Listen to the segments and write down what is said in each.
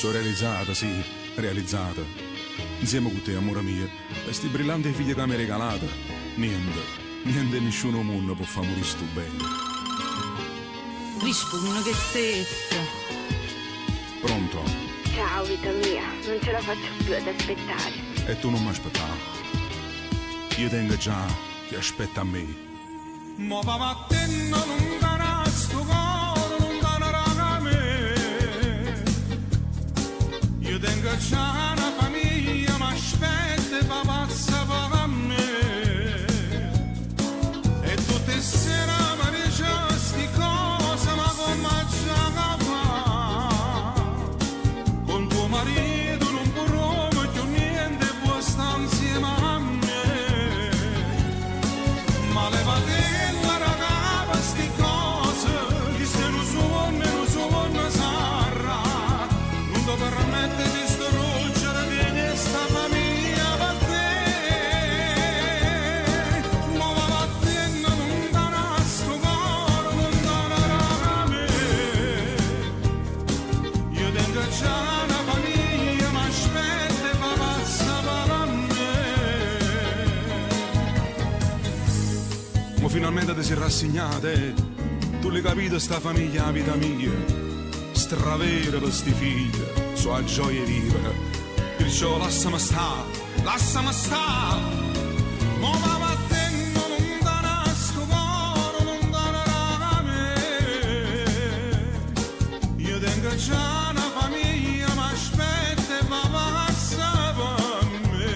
Sono realizzata, sì, realizzata. Insieme con te, amore mio, questi brillanti figli che mi hai regalata. Niente, nessuno mondo può far morire sto bene. Rispondo che stessa. Pronto? Ciao vita mia, non ce la faccio più ad aspettare. E tu non mi aspettare. Io tengo già che aspetta a me. Ma va battendo lontana sto cuore, lontana da me. Io tengo già una famiglia, ma aspetta e va passa per me. E tutte sere mi dice sti cose, ma come già fa? Con tuo marito non vorrò più niente, può stare insieme a me. Ma levate la ragazza sti cose, che se non suona sarà. Non ti permette di storugere di questa famiglia per te. Ma va battendo lontana sto cuore, lontana da me. Io tengo già una famiglia, ma aspetta e va passa per me. Ma finalmente ti sei rassegnata, eh? Tu l'hai capito sta famiglia, vita mia. Stravera per sti figli, so a gioia vivere. Perciò lasciami sta. Ma va battendo lontana sto cuore, lontana da me. Io tengo già una famiglia, ma aspetta e va passa per me.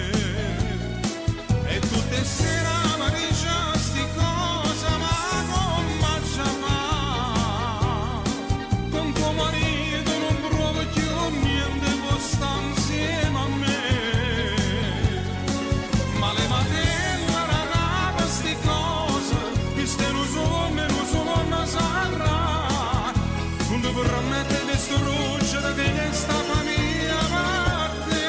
E tutte sere mi dice sti cose, ma come già fa? Con tuo marito non provo più niente, può stare insieme a me. Ma levate la ragazza sti cose, che ste non suona sarà. Non ti permette di storugere di questa famiglia per te.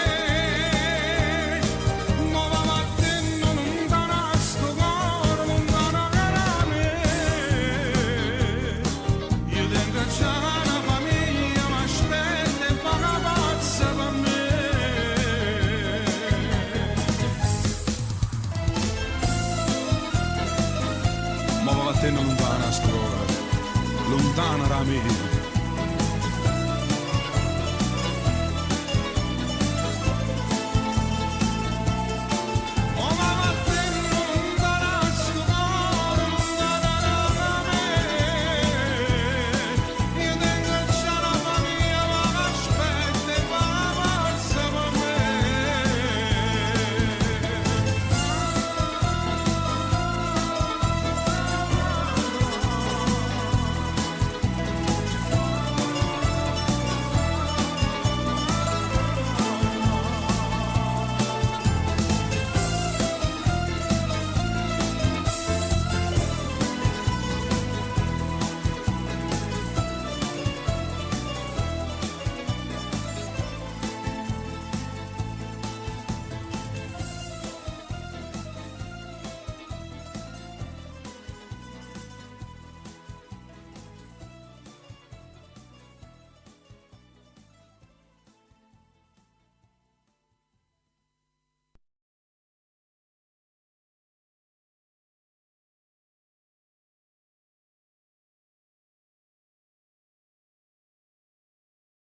Ma va battendo lontana sto cuore, lontana da me. Io tengo già una famiglia, ma aspetta e fa una pazza per me. Ma va battendo lontana sto cuore, lontana da me.